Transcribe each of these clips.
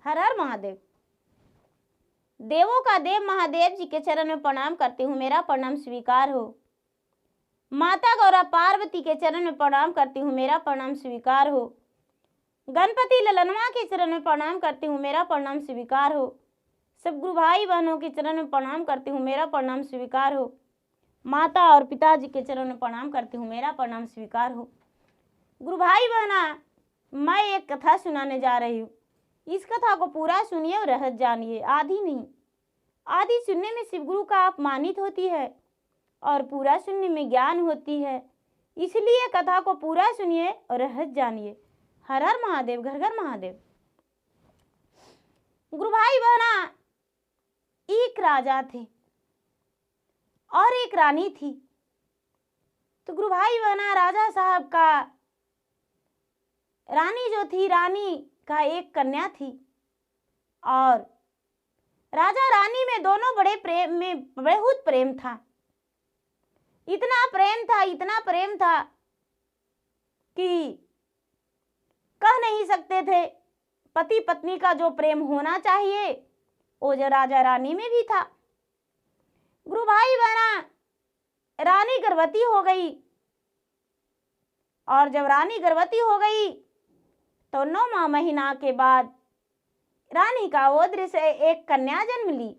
हर हर महादेव। देवों का देव महादेव जी के चरण में प्रणाम करती हूँ, मेरा प्रणाम स्वीकार हो। माता गौरा पार्वती के चरण में प्रणाम करती हूँ, मेरा प्रणाम स्वीकार हो। गणपति ललनवा के चरण में प्रणाम करती हूँ, मेरा प्रणाम स्वीकार हो। सब गुरु भाई बहनों के चरण में प्रणाम करती हूँ, मेरा प्रणाम स्वीकार हो। माता और पिताजी के चरण में प्रणाम करती हूँ, मेरा प्रणाम स्वीकार हो। गुरु भाई बहना, मैं एक कथा सुनाने जा रही हूँ। इस कथा को पूरा सुनिए और रहस्य जानिए, आधी नहीं। आधी सुनने में शिव गुरु का अपमानित होती है और पूरा सुनने में ज्ञान होती है, इसलिए कथा को पूरा सुनिए और रहस्य जानिए। हर हर महादेव, घर घर महादेव। गुरु भाई बहना, एक राजा थे और एक रानी थी। तो गुरु भाई बहना, राजा साहब का रानी जो थी, रानी का एक कन्या थी और राजा रानी में दोनों बड़े प्रेम में बहुत प्रेम था। इतना प्रेम था कि कह नहीं सकते थे। पति पत्नी का जो प्रेम होना चाहिए वो जो राजा रानी में भी था। गुरु भाई बहना, रानी गर्भवती हो गई और जब रानी गर्भवती हो गई तो 9वां महीना के बाद रानी का उदर से एक कन्या जन्म ली।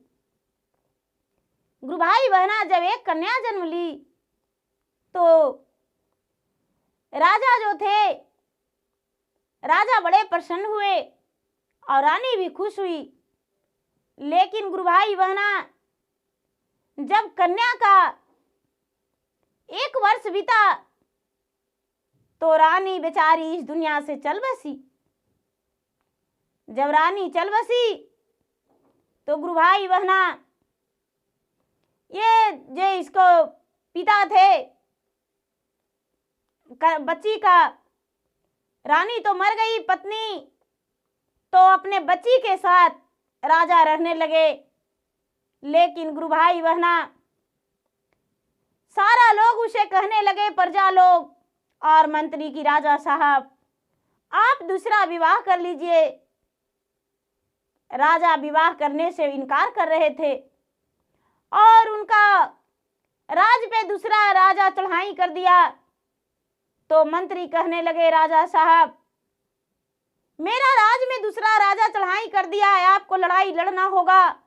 गुरु भाई बहना, जब एक कन्या जन्म ली तो राजा जो थे, राजा बड़े प्रसन्न हुए और रानी भी खुश हुई। लेकिन गुरु भाई बहना, जब कन्या का 1 वर्ष बीता तो रानी बेचारी इस दुनिया से चल बसी। जब रानी चल बसी तो गुरु भाई बहना, ये जो इसको पिता थे बच्ची का, रानी तो मर गई, पत्नी तो अपने बच्ची के साथ राजा रहने लगे। लेकिन गुरु भाई बहना, सारा लोग उसे कहने लगे, प्रजा लोग और मंत्री की, राजा साहब आप दूसरा विवाह कर लीजिए। राजा विवाह करने से इनकार कर रहे थे और उनका राज पे दूसरा राजा चढ़ाई कर दिया। तो मंत्री कहने लगे, राजा साहब मेरा राज में दूसरा राजा चढ़ाई कर दिया है, आपको लड़ाई लड़ना होगा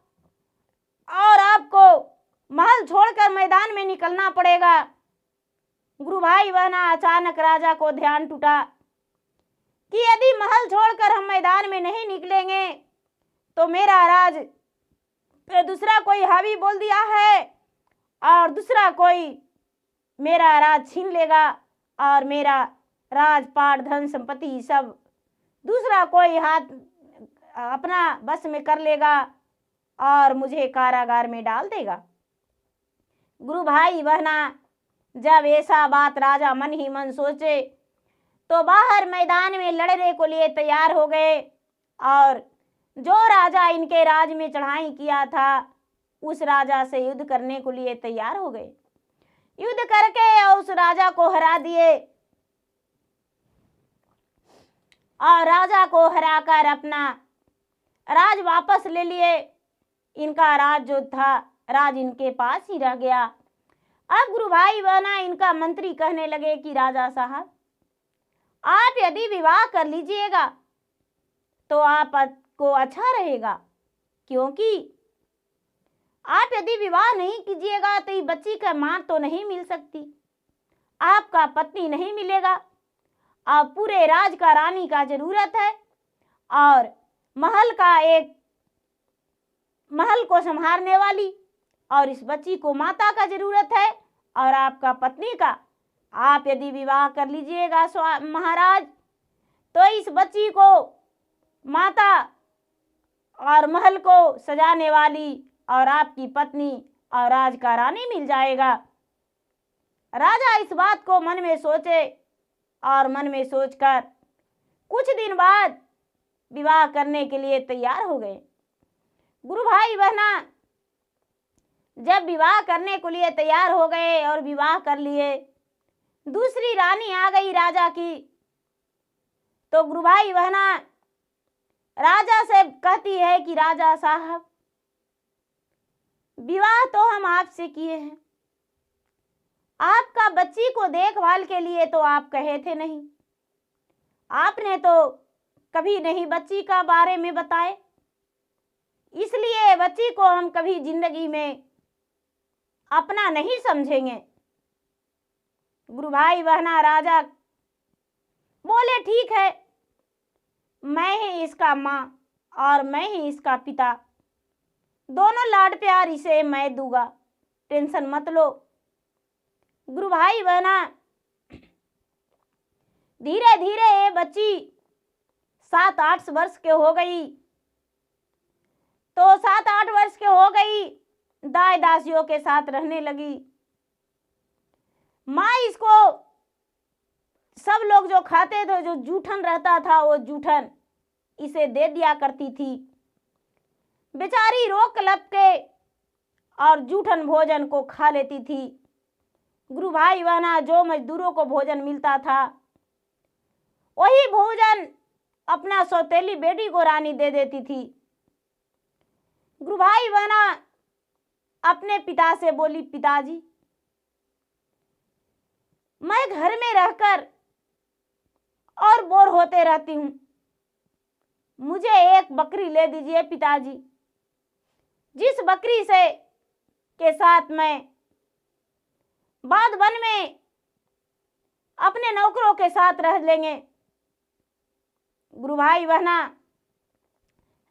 और आपको महल छोड़कर मैदान में निकलना पड़ेगा। गुरु भाई बहना, अचानक राजा को ध्यान टूटा कि यदि महल छोड़कर हम मैदान में नहीं निकलेंगे तो मेरा राज पे दूसरा कोई हावी बोल दिया है और दूसरा कोई मेरा राज छीन लेगा और मेरा राजपाट धन संपत्ति सब दूसरा कोई हाथ अपना बस में कर लेगा और मुझे कारागार में डाल देगा। गुरु भाई बहना, जब ऐसा बात राजा मन ही मन सोचे तो बाहर मैदान में लड़ने को लिए तैयार हो गए और जो राजा इनके राज में चढ़ाई किया था उस राजा से युद्ध करने को लिए तैयार हो गए। युद्ध करके उस राजा को हरा दिए और राजा को हराकर अपना राज वापस ले लिए। इनका राज जो था, राज इनके पास ही रह गया। अब गुरु भाई बहना, इनका मंत्री कहने लगे कि राजा साहब आप यदि विवाह कर लीजिएगा तो आपको अच्छा रहेगा, क्योंकि आप यदि विवाह नहीं कीजिएगा तो ये बच्ची का मां तो नहीं मिल सकती, आपका पत्नी नहीं मिलेगा। अब पूरे राज का रानी का जरूरत है और महल को संभालने वाली, और इस बच्ची को माता का जरूरत है और आपका पत्नी का। आप यदि विवाह कर लीजिएगा महाराज तो इस बच्ची को माता और महल को सजाने वाली और आपकी पत्नी और राज का रानी मिल जाएगा। राजा इस बात को मन में सोचे और मन में सोचकर कुछ दिन बाद विवाह करने के लिए तैयार हो गए। गुरु भाई बहना, जब विवाह करने के लिए तैयार हो गए और विवाह कर लिए, दूसरी रानी आ गई राजा की। तो गुरु भाई बहना, राजा से कहती है कि राजा साहब, विवाह तो हम आपसे किए हैं, आपका बच्ची को देखभाल के लिए तो आप कहे थे नहीं, आपने तो कभी नहीं बच्ची का बारे में बताए, इसलिए बच्ची को हम कभी जिंदगी में अपना नहीं समझेंगे। गुरु भाई बहना राजा बोले, ठीक है, मैं ही इसका माँ और मैं ही इसका पिता, दोनों लाड प्यार इसे मैं दूंगा, टेंशन मत लो। गुरु भाई बहना धीरे धीरे ये बच्ची 7-8 वर्ष के हो गई, तो 7-8 वर्ष के हो गई, दाई दासियों के साथ रहने लगी। माँ इसको सब लोग जो खाते थे, जो जूठन रहता था, वो जूठन इसे दे दिया करती थी। बेचारी रो कलप के और जूठन भोजन को खा लेती थी। गुरु भाई बहना जो मजदूरों को भोजन मिलता था, वही भोजन अपना सौतेली बेटी को रानी दे देती थी। गुरु भाई बहना अपने पिता से बोली, पिताजी, मैं घर में रहकर और बोर होते रहती हूँ, मुझे एक बकरी ले दीजिए पिताजी, जिस बकरी से के साथ मैं बाद वन में अपने नौकरों के साथ रह लेंगे। गुरु भाई बहना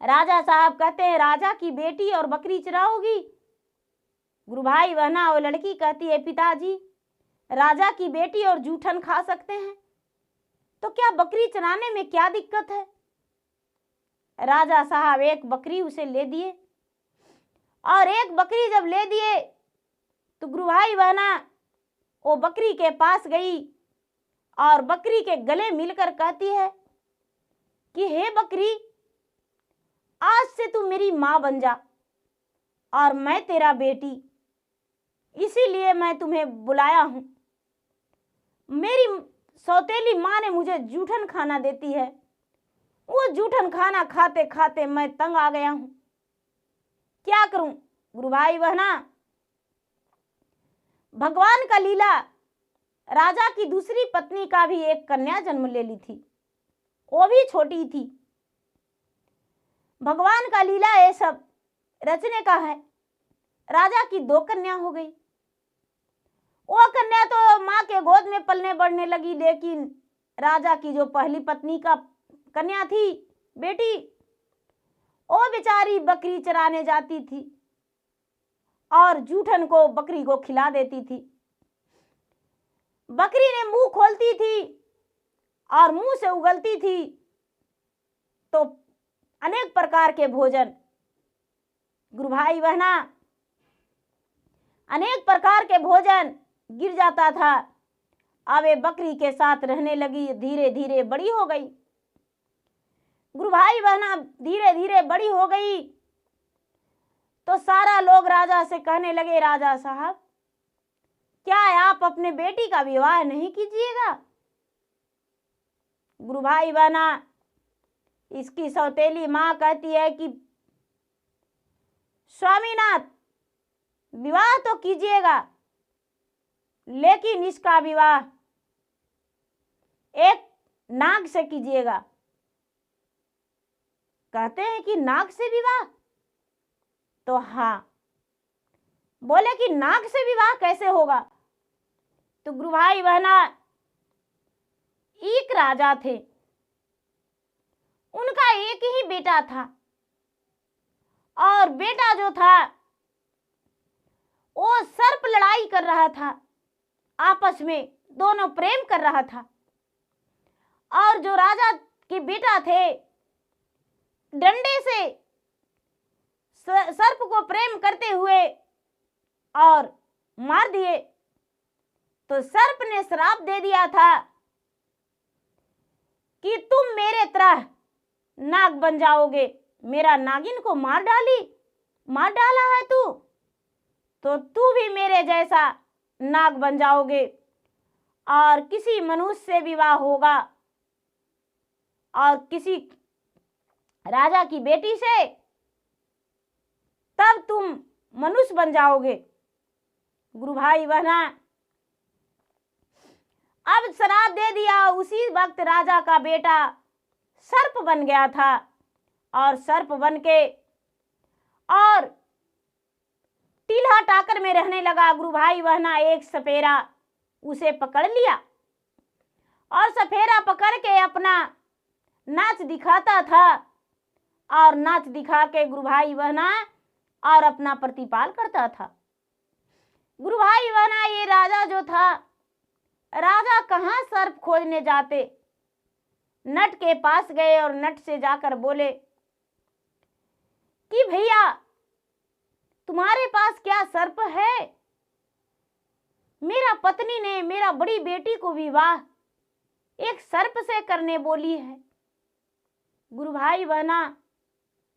राजा साहब कहते हैं, राजा की बेटी और बकरी चराओगी? गुरु भाई बहना वो लड़की कहती है, पिताजी, राजा की बेटी और जूठन खा सकते हैं, तो क्या बकरी चराने में क्या दिक्कत है? राजा साहब एक बकरी उसे ले दिए, और एक बकरी जब ले दिए तो गुरु भाई बहना वो बकरी के पास गई और बकरी के गले मिलकर कहती है कि हे बकरी, आज से तू मेरी माँ बन जा और मैं तेरा बेटी, इसीलिए मैं तुम्हें बुलाया हूँ। मेरी सौतेली माँ ने मुझे जूठन खाना देती है, वो जूठन खाना खाते खाते मैं तंग आ गया हूँ, क्या करूं? गुरु भाई बहना भगवान का लीला, राजा की दूसरी पत्नी का भी एक कन्या जन्म ले ली थी, वो भी छोटी थी। भगवान का लीला ये सब रचने का है। राजा की 2 कन्या हो गई। वो कन्या तो माँ के गोद में पलने बढ़ने लगी, लेकिन राजा की जो पहली पत्नी का कन्या थी, बेटी, वो बेचारी बकरी चराने जाती थी और जूठन को बकरी को खिला देती थी। बकरी ने मुंह खोलती थी और मुंह से उगलती थी तो अनेक प्रकार के भोजन, गुरु भाई बहना अनेक प्रकार के भोजन गिर जाता था। अब ये बकरी के साथ रहने लगी, धीरे धीरे बड़ी हो गई। गुरु भाई बहना धीरे धीरे बड़ी हो गई तो सारा लोग राजा से कहने लगे, राजा साहब, क्या आप अपने बेटी का विवाह नहीं कीजिएगा? गुरु भाई बहना इसकी सौतेली माँ कहती है कि स्वामीनाथ, विवाह तो कीजिएगा, लेकिन इसका विवाह एक नाग से कीजिएगा। कहते हैं कि नाग से विवाह? तो हाँ, बोले कि नाग से विवाह कैसे होगा? तो गुरु भाई बहना एक राजा थे, उनका एक ही बेटा था, और बेटा जो था वो सर्प लड़ाई कर रहा था, आपस में दोनों प्रेम कर रहा था। और जो राजा के बेटा थे, डंडे से सर्प को प्रेम करते हुए और मार दिए। तो सर्प ने श्राप दे दिया था कि तुम मेरे तरह नाग बन जाओगे, मेरा नागिन को मार डाला है तू, तो तू भी मेरे जैसा नाग बन जाओगे और किसी मनुष्य से विवाह होगा और किसी राजा की बेटी से, तब तुम मनुष्य बन जाओगे। गुरु भाई बहना, अब श्राप दे दिया। उसी वक्त राजा का बेटा सर्प बन गया था और सर्प बन के और टीला टाकर में रहने लगा। गुरु भाई बहना, एक सपेरा उसे पकड़ लिया और सपेरा पकड़ के अपना नाच दिखाता था और नाच दिखा के गुरु भाई बहना और अपना प्रतिपाल करता था। गुरु भाई बहना, ये राजा जो था, राजा कहाँ सर्प खोजने जाते, नट के पास गए और नट से जाकर बोले कि भैया तुम्हारे पास क्या सर्प है? मेरा पत्नी ने मेरा बड़ी बेटी को विवाह एक सर्प से करने बोली है। गुरु भाई बहना,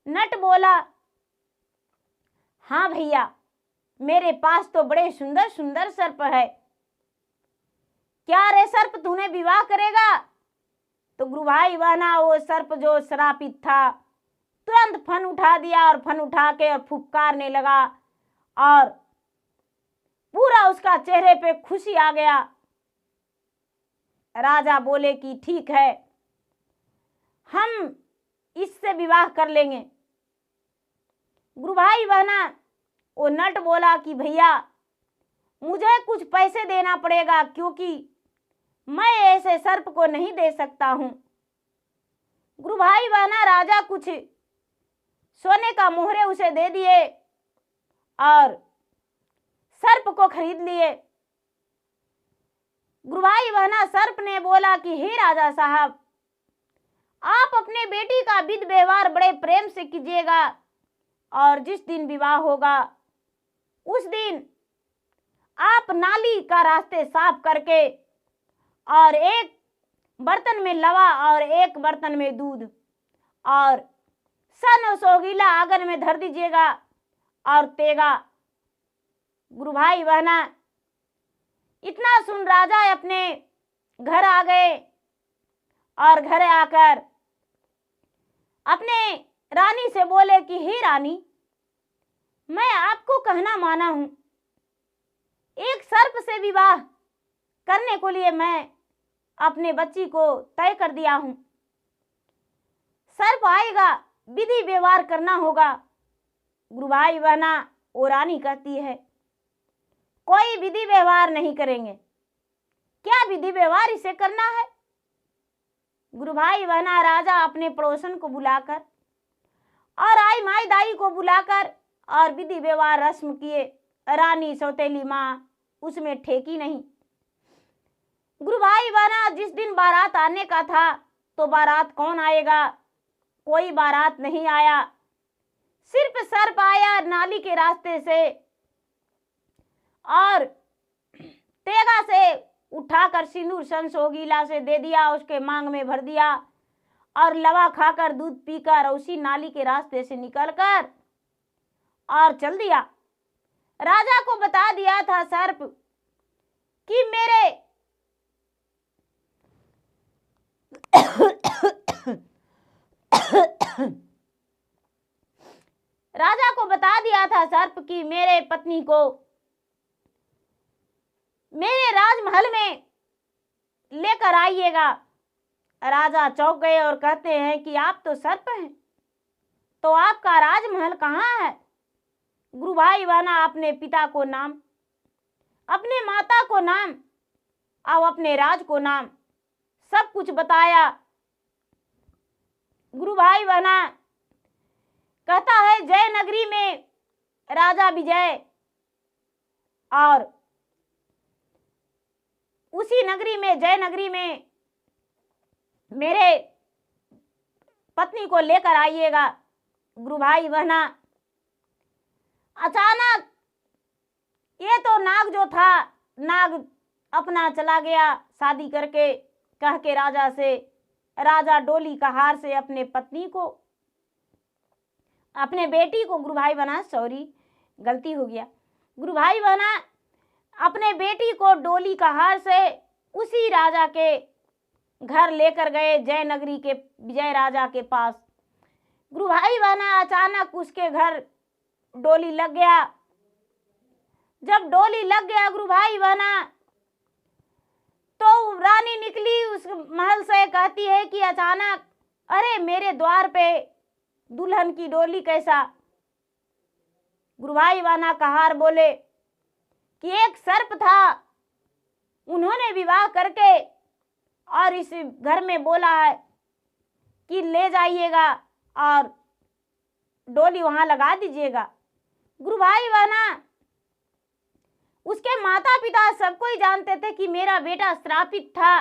नट बोला, हाँ भैया, मेरे पास तो बड़े सुंदर सुंदर सर्प है। क्या रे सर्प, तूने विवाह करेगा? तो गुरु भाई बहना, वो सर्प जो श्रापित था तुरंत फन उठा दिया और फन उठा के और फुफकारने लगा और पूरा उसका चेहरे पे खुशी आ गया। राजा बोले कि ठीक है, हम इससे विवाह कर लेंगे। गुरु भाई बहना, वो नट बोला कि भैया मुझे कुछ पैसे देना पड़ेगा, क्योंकि मैं ऐसे सर्प को नहीं दे सकता हूं। गुरु भाई बहना, राजा कुछ सोने का मोहरे उसे दे दिए और सर्प को खरीद लिए। गुरु भाई बहना, सर्प ने बोला कि हे राजा साहब, आप अपने बेटी का विध व्यवहार बड़े प्रेम से कीजिएगा और जिस दिन विवाह होगा उस दिन आप नाली का रास्ते साफ करके और एक बर्तन में लवा और एक बर्तन में दूध और सन सोगीला आंगन में धर दीजिएगा और तेगा। गुरु भाई बहना, इतना सुन राजा अपने घर आ गए और घर आकर अपने रानी से बोले कि हे रानी, मैं आपको कहना माना हूं, एक सर्प से विवाह करने को लिए मैं अपने बच्ची को तय कर दिया हूं। सर्प आएगा, विधि व्यवहार करना होगा। गुरु भाई बहना, वो रानी कहती है कोई विधि व्यवहार नहीं करेंगे। क्या विधि व्यवहार इसे करना है? गुरु भाई बहना, राजा अपने पड़ोसन को बुलाकर और आई माई दाई को बुलाकर और विधि व्यवहार रस्म किए। रानी सौतेली माँ उसमें ठेकी नहीं। गुरु भाई बहना, जिस दिन बारात आने का था तो बारात कौन आएगा? कोई बारात नहीं आया, सिर्फ सर्प आया नाली के रास्ते से और तेगा से उठाकर सिंदूर सन सोगीला से दे दिया, उसके मांग में भर दिया और लवा खाकर दूध पीकर उसी नाली के रास्ते से निकलकर और चल दिया। राजा को बता दिया था सर्प कि मेरे राजा को बता दिया था सर्प कि मेरे पत्नी को मेरे राजमहल में लेकर आइएगा। राजा चौंक गए और कहते हैं कि आप तो सर्प हैं, तो आपका राजमहल कहाँ है? गुरु भाई बहना, अपने पिता को नाम, अपने माता को नाम और अपने राज को नाम सब कुछ बताया। गुरु भाई बहना कहता है जय नगरी में राजा विजय और उसी नगरी में जय नगरी में मेरे पत्नी को लेकर आइएगा। गुरु भाई बहना, अचानक ये तो नाग जो था, नाग अपना चला गया शादी करके कह के राजा से। राजा डोली कहार से अपने पत्नी को, अपने बेटी को, गुरु भाई बहना सॉरी गलती हो गया, गुरु भाई बहना अपने बेटी को डोली कहार से उसी राजा के घर लेकर गए, जय नगरी के विजय राजा के पास। गुरु भाई बहना अचानक उसके घर डोली लग गया। जब डोली लग गया गुरु भाई बहना, तो रानी निकली उस महल से, कहती है कि अचानक अरे मेरे द्वार पे दुल्हन की डोली कैसा। गुरु भाई बहना कहार बोले कि एक सर्प था, उन्होंने विवाह करके और इस घर में बोला है कि ले जाइएगा और डोली वहां लगा दीजिएगा। गुरु भाई बहना, उसके माता पिता सबको ही जानते थे कि मेरा बेटा श्रापित था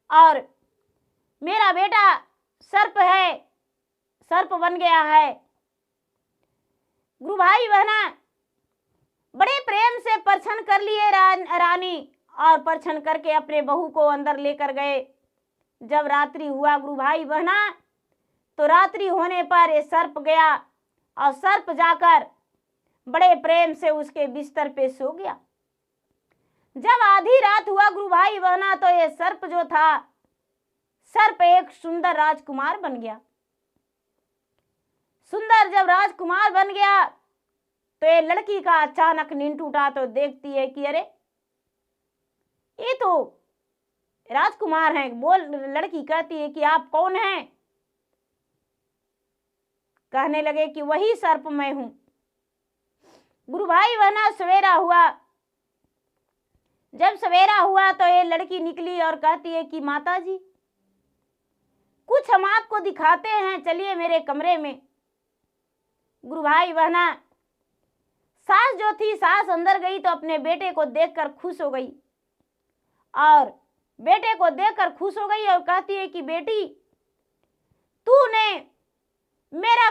और मेरा बेटा सर्प है, सर्प बन गया है। गुरु भाई बहना बड़े प्रेम से परछन कर लिए रानी, और परछन करके अपने बहू को अंदर लेकर गए। जब रात्रि हुआ गुरु भाई बहना, तो रात्रि होने पर ये सर्प गया और सर्प जाकर बड़े प्रेम से उसके बिस्तर पे सो गया। जब आधी रात हुआ गुरु भाई बहना, तो ये सर्प जो था, सर्प एक सुंदर राजकुमार बन गया। सुंदर जब राजकुमार बन गया, तो ये लड़की का अचानक नींद टूटा, तो देखती है कि अरे ये तो राजकुमार हैं। लड़की कहती है कि आप कौन हैं? कहने लगे कि वही सर्प मैं हूं। गुरु भाई बहना सवेरा हुआ। जब सवेरा हुआ तो ये लड़की निकली और कहती है कि माता जी, कुछ हम आपको दिखाते हैं, चलिए मेरे कमरे में। गुरु भाई बहना, सास जो थी, सास अंदर गई तो अपने बेटे को देखकर खुश हो गई, और बेटे को देखकर खुश हो गई और कहती है कि बेटी, तूने मेरा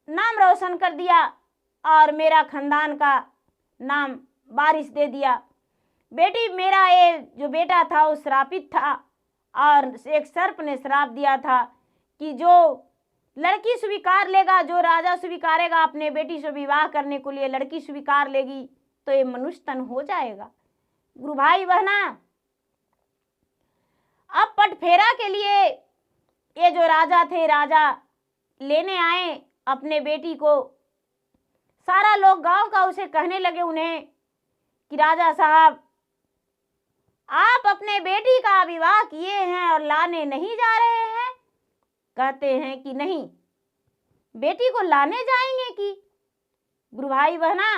नाम रोशन कर दिया और मेरा खानदान का नाम बारिश दे दिया। बेटी, मेरा ये जो बेटा था वो श्रापित था, और एक सर्प ने श्राप दिया था कि जो लड़की स्वीकार लेगा, जो राजा स्वीकारेगा अपने बेटी से विवाह करने के लिए, लड़की स्वीकार लेगी तो ये मनुष्य तन हो जाएगा। गुरु भाई बहना, अब पटफेरा के लिए ये जो राजा थे, राजा लेने आए अपने बेटी को। सारा लोग गांव का उसे कहने लगे उन्हें कि राजा साहब, आप अपने बेटी का विवाह किए हैं और लाने नहीं जा रहे हैं। कहते हैं कि नहीं, बेटी को लाने जाएंगे कि। गुरु भाई बहना,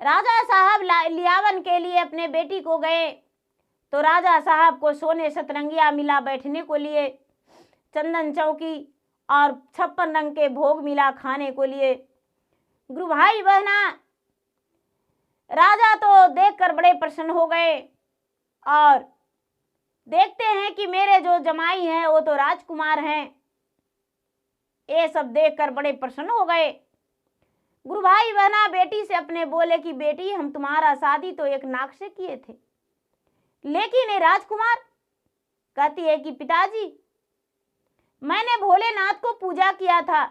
राजा साहब लियावन के लिए अपने बेटी को गए, तो राजा साहब को सोने सतरंगिया मिला बैठने को लिए, चंदन चौकी और 56 रंग के भोग मिला खाने को लिए। गुरु भाई बहना, राजा तो देखकर बड़े प्रसन्न हो गए और देखते हैं कि मेरे जो जमाई हैं वो तो राजकुमार हैं। ये सब देखकर बड़े प्रसन्न हो गए। गुरु भाई बहना बेटी से अपने बोले कि बेटी, हम तुम्हारा शादी तो एक नाग से किए थे, लेकिन ये राजकुमार। कहती है कि पिताजी, मैंने भोलेनाथ को पूजा किया था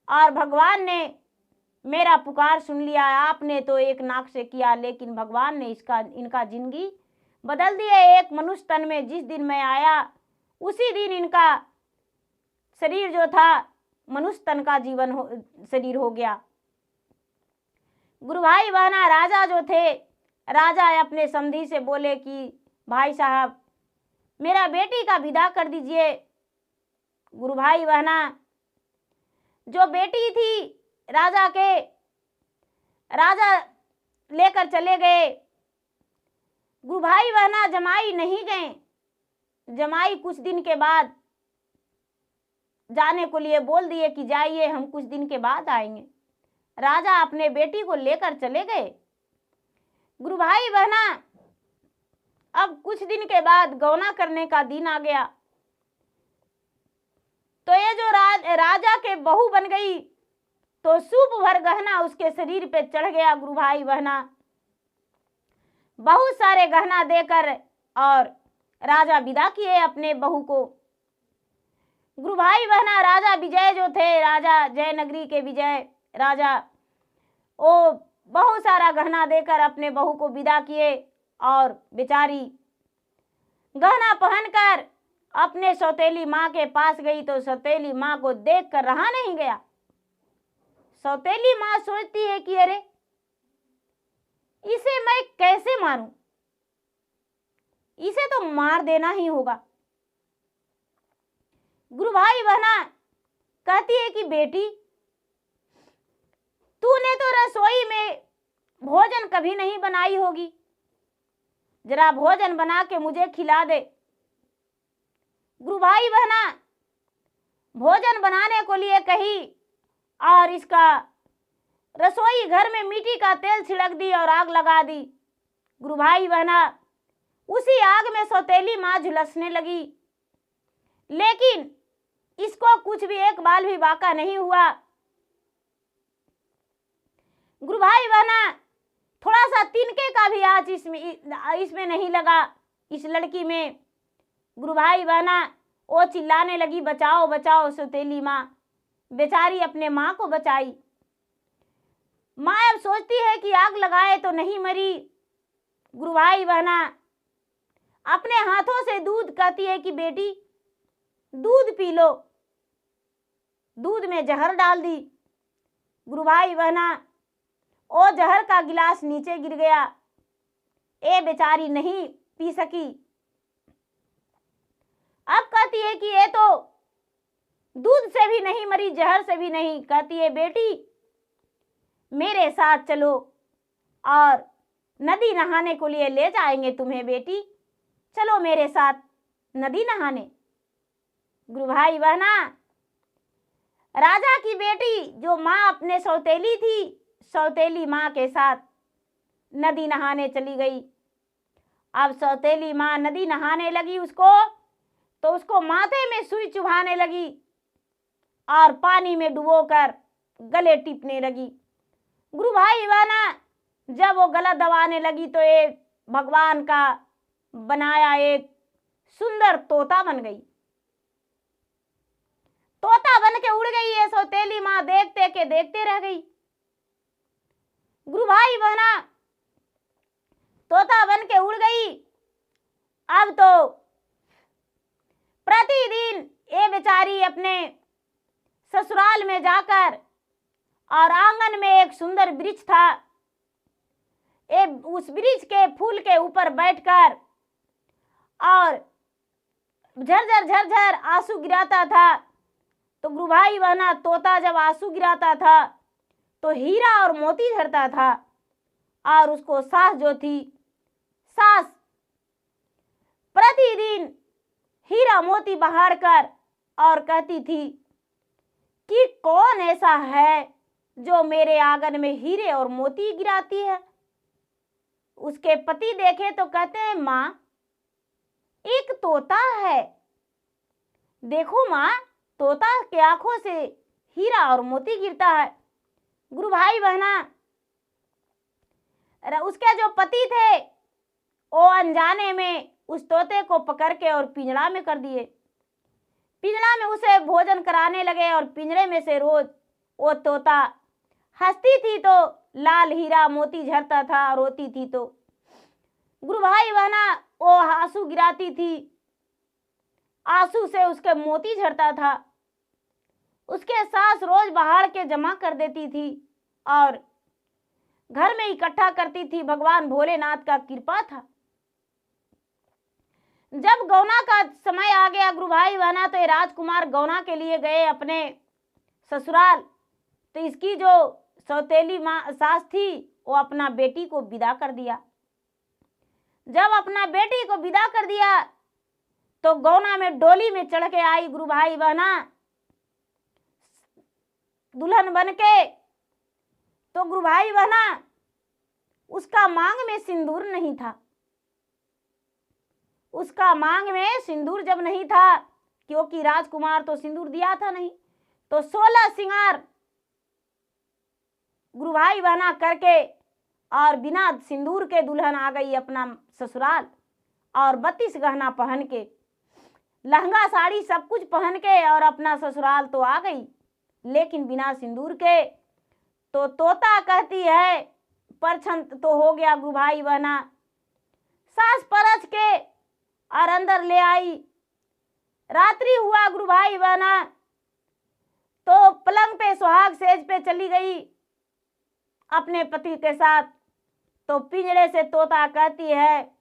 और भगवान ने मेरा पुकार सुन लिया। आपने तो एक नाग से किया, लेकिन भगवान ने इनका जिंदगी बदल दिया। एक मनुष्य तन में जिस दिन मैं आया, उसी दिन इनका शरीर जो था मनुष्य तन का शरीर हो गया। गुरु भाई बहना, राजा जो थे, राजा अपने समधी से बोले कि भाई साहब, मेरा बेटी का विदा कर दीजिए। गुरु भाई बहना, जो बेटी थी राजा के, राजा लेकर चले गए। गुरु भाई बहना, जमाई नहीं गए। जमाई कुछ दिन के बाद जाने को लिए बोल दिए कि जाइए, हम कुछ दिन के बाद आएंगे। राजा अपने बेटी को लेकर चले गए। गुरु भाई बहना, अब कुछ दिन के बाद गौना करने का दिन आ गया, तो ये जो राजा के बहू बन गई, तो सूप भर गहना उसके शरीर पे चढ़ गया। गुरु भाई बहना, बहुत सारे गहना देकर और राजा विदा किए अपने बहू को। गुरु भाई बहना, राजा विजय जो थे, राजा जयनगरी के विजय राजा, वो बहुत सारा गहना देकर अपने बहू को विदा किए, और बेचारी गहना पहनकर अपने सौतेली माँ के पास गई तो सौतेली माँ को देखकर रहा नहीं गया। सौतेली माँ सोचती है कि अरे इसे मैं कैसे मारूं, इसे तो मार देना ही होगा। गुरु भाई बहना कहती है कि बेटी, तूने तो रसोई में भोजन कभी नहीं बनाई होगी, जरा भोजन बना के मुझे खिला दे। गुरु भाई बहना भोजन बनाने को लिए कही और इसका रसोई घर में मिट्टी का तेल छिड़क दी और आग लगा दी। गुरु भाई बहना उसी आग में सौतेली माँ झुलसने लगी, लेकिन इसको कुछ भी एक बाल भी बाका नहीं हुआ। गुरु भाई बहना थोड़ा सा तिनके का भी आँच इसमें नहीं लगा, इस लड़की में। गुरु भाई बहना वो चिल्लाने लगी, बचाओ बचाओ। सौतेली माँ बेचारी अपने माँ को बचाई। माँ अब सोचती है कि आग लगाए तो नहीं मरी। गुरु भाई बहना अपने हाथों से दूध कहती है कि बेटी दूध पी लो। दूध में जहर डाल दी। गुरु भाई बहना वो जहर का गिलास नीचे गिर गया। ये बेचारी नहीं पी सकी। अब कहती है कि ये तो दूध से भी नहीं मरी, जहर से भी नहीं। कहती है बेटी मेरे साथ चलो और नदी नहाने को लिए ले जाएंगे तुम्हें। बेटी चलो मेरे साथ नदी नहाने। गुरु भाई बहना राजा की बेटी जो माँ अपने सौतेली थी, सौतेली माँ के साथ नदी नहाने चली गई। अब सौतेली माँ नदी नहाने लगी तो उसको माथे में सुई चुभाने लगी और पानी में डुबोकर गले टिपने लगी। गुरु भाई बहना जब वो गला दबाने लगी तो एक भगवान का बनाया एक सुंदर तोता बन गई। तोता बन के उड़ गई है। सौतेली माँ देखते के देखते रह गई। गुरु भाई बहना तोता बन के उड़ गई। अब तो प्रतिदिन ये बेचारी अपने ससुराल में जाकर और आंगन में एक सुंदर वृक्ष था, उस वृक्ष के फूल के ऊपर बैठकर और झरझर झरझर आंसू गिराता था। तो गुरु भाई बहना तोता जब आंसू गिराता था तो हीरा और मोती झरता था और उसको सास जो थी, सास प्रतिदिन हीरा मोती बहार कर और कहती थी कि कौन ऐसा है जो मेरे आंगन में हीरे और मोती गिराती है। उसके पति देखे तो कहते हैं माँ एक तोता है, देखो माँ तोता के आंखों से हीरा और मोती गिरता है। गुरु भाई बहना उसके जो पति थे वो अनजाने में उस तोते को पकड़ के और पिंजड़ा में कर दिए। पिंजड़ा में उसे भोजन कराने लगे और पिंजरे में से रोज वो तोता हंसती थी तो लाल हीरा मोती झरता था, रोती थी तो गुरु भाई बहना वो आंसू गिराती थी, आंसू से उसके मोती झरता था। उसके सास रोज बहार के जमा कर देती थी और घर में इकट्ठा करती थी। भगवान भोलेनाथ का कृपा था। जब गौना का समय आ गया गुरु भाई बहना तो ये राजकुमार गौना के लिए गए अपने ससुराल। तो इसकी जो सौतेली माँ सास थी वो अपना बेटी को विदा कर दिया। जब अपना बेटी को विदा कर दिया तो गौना में डोली में चढ़ के आई गुरु भाई बहना दुल्हन बन के। तो गुरु भाई बहना उसका मांग में सिंदूर नहीं था। उसका मांग में सिंदूर जब नहीं था, क्योंकि राजकुमार तो सिंदूर दिया था नहीं, तो 16 सिंगार गुरु भाई बहना करके और बिना सिंदूर के दुल्हन आ गई अपना ससुराल और 32 गहना पहन के, लहंगा साड़ी सब कुछ पहन के और अपना ससुराल तो आ गई, लेकिन बिना सिंदूर के। तो तोता कहती है परछन तो हो गया गुरु भाई बहना। सास परछ के और अंदर ले आई रात्रि हुआ गुरु भाई बहना, तो पलंग पे सुहाग सेज पे चली गई अपने पति के साथ। तो पिंजड़े से तोता कहती है,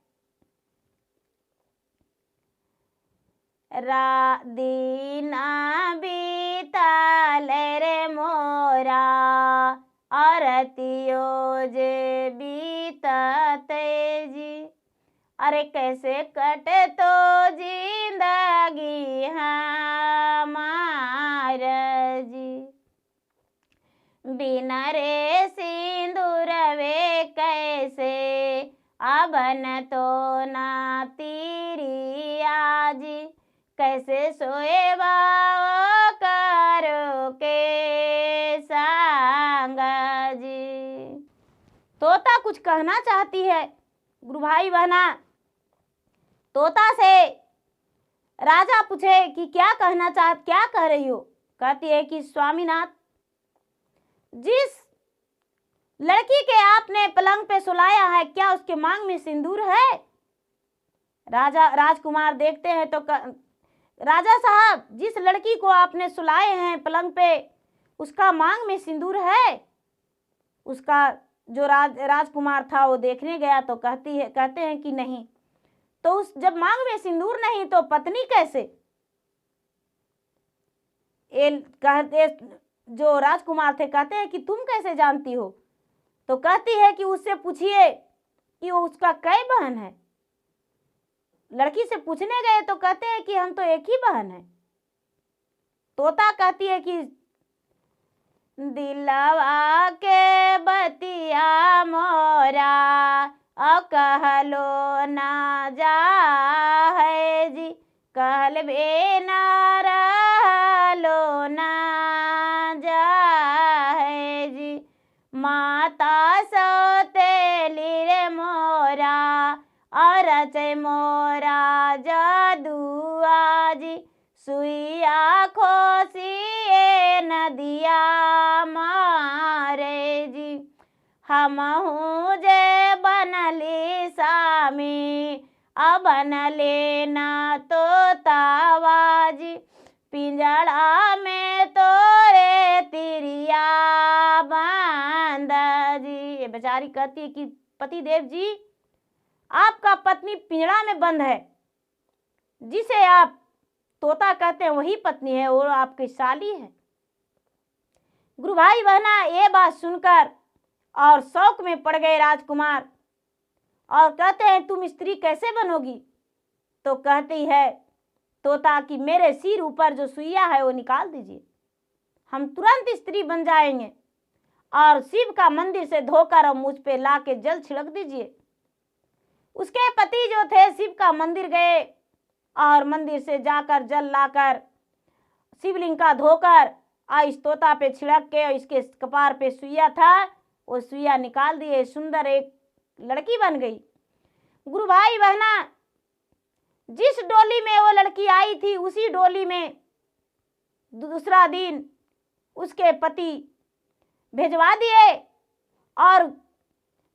दीना बीतल रे मोरा, औरतियो जे बीतते जी। अरे कैसे कटे तो जिंदगी हमार जी, बिना रे सिंदूर वे कैसे अबन तो ना तीरी आजी, कैसे सोए बाओ करो के संग जी। तोता कुछ कहना चाहती है गुरु भाई बहना। तोता से राजा पूछे कि क्या कह रही हो। कहती है कि स्वामीनाथ, जिस लड़की के आपने पलंग पे सुलाया है, क्या उसके मांग में सिंदूर है। राजकुमार देखते हैं तो राजा साहब, जिस लड़की को आपने सुलाए हैं पलंग पे, उसका मांग में सिंदूर है। उसका जो राजकुमार था वो देखने गया तो कहते हैं कि नहीं। तो जब मांग में सिंदूर नहीं तो पत्नी कैसे। जो राजकुमार थे कहते हैं कि तुम कैसे जानती हो। तो कहती है कि उससे पूछिए कि वो उसका कई बहन है। लड़की से पूछने गए तो कहते हैं कि हम तो एक ही बहन है। तोता कहती है कि दिलवा के बतिया मोरा कहलो ना जा है जी, कहल बे ना रहलो ना जा है जी, माता सौतेली रे मोरा और चे मोरा जदुआ जी, सुइया खोसिए नदिया मारे जी, हमहू जे बनली सामी अबन लेना तो तावाजी, पिंजड़ा में तोरे तिरिया बांधा जी। ये बेचारी कहती है कि पति देव जी, आपका पत्नी पिंजड़ा में बंद है। जिसे आप तोता कहते हैं वही पत्नी है, वो आपकी साली है। गुरु भाई बहना, ये बात सुनकर और शौक में पड़ गए राजकुमार और कहते हैं तुम स्त्री कैसे बनोगी। तो कहती है तोता कि मेरे सिर ऊपर जो सुइया है वो निकाल दीजिए, हम तुरंत स्त्री बन जाएंगे। और शिव का मंदिर से धोकर मुझ पे ला के जल छिड़क दीजिए। उसके पति जो थे शिव का मंदिर गए और मंदिर से जाकर जल लाकर शिवलिंग का धोकर इस तोता पे छिड़क के, इसके कपार पे सुइया था वो सुइया निकाल दिए। सुंदर एक लड़की बन गई। गुरु भाई बहना, जिस डोली में वो लड़की आई थी उसी डोली में दूसरा दिन उसके पति भेजवा दिए। और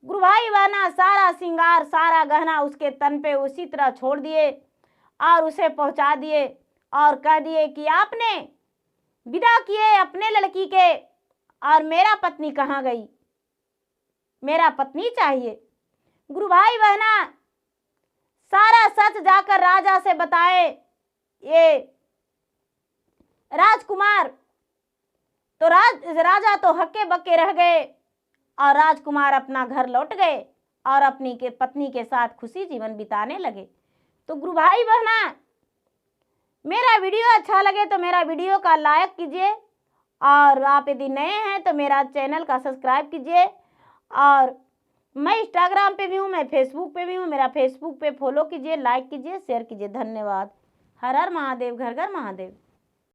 गुरु भाई बहना, सारा श्रृंगार सारा गहना उसके तन पे उसी तरह छोड़ दिए और उसे पहुंचा दिए और कह दिए कि आपने विदा किए अपने लड़की के और मेरा पत्नी कहाँ गई, मेरा पत्नी चाहिए। गुरु भाई बहना, सारा सच जाकर राजा से बताए ये राजकुमार। तो राजा तो हक्के बक्के रह गए और राजकुमार अपना घर लौट गए और अपनी के पत्नी के साथ खुशी जीवन बिताने लगे। तो गुरु भाई बहना, मेरा वीडियो अच्छा लगे तो मेरा वीडियो का लाइक कीजिए और आप यदि नए हैं तो मेरा चैनल का सब्सक्राइब कीजिए। और मैं इंस्टाग्राम पे भी हूँ, मैं फेसबुक पे भी हूँ, मेरा फेसबुक पे फॉलो कीजिए, लाइक कीजिए, शेयर कीजिए। धन्यवाद। हर हर महादेव, घर घर महादेव।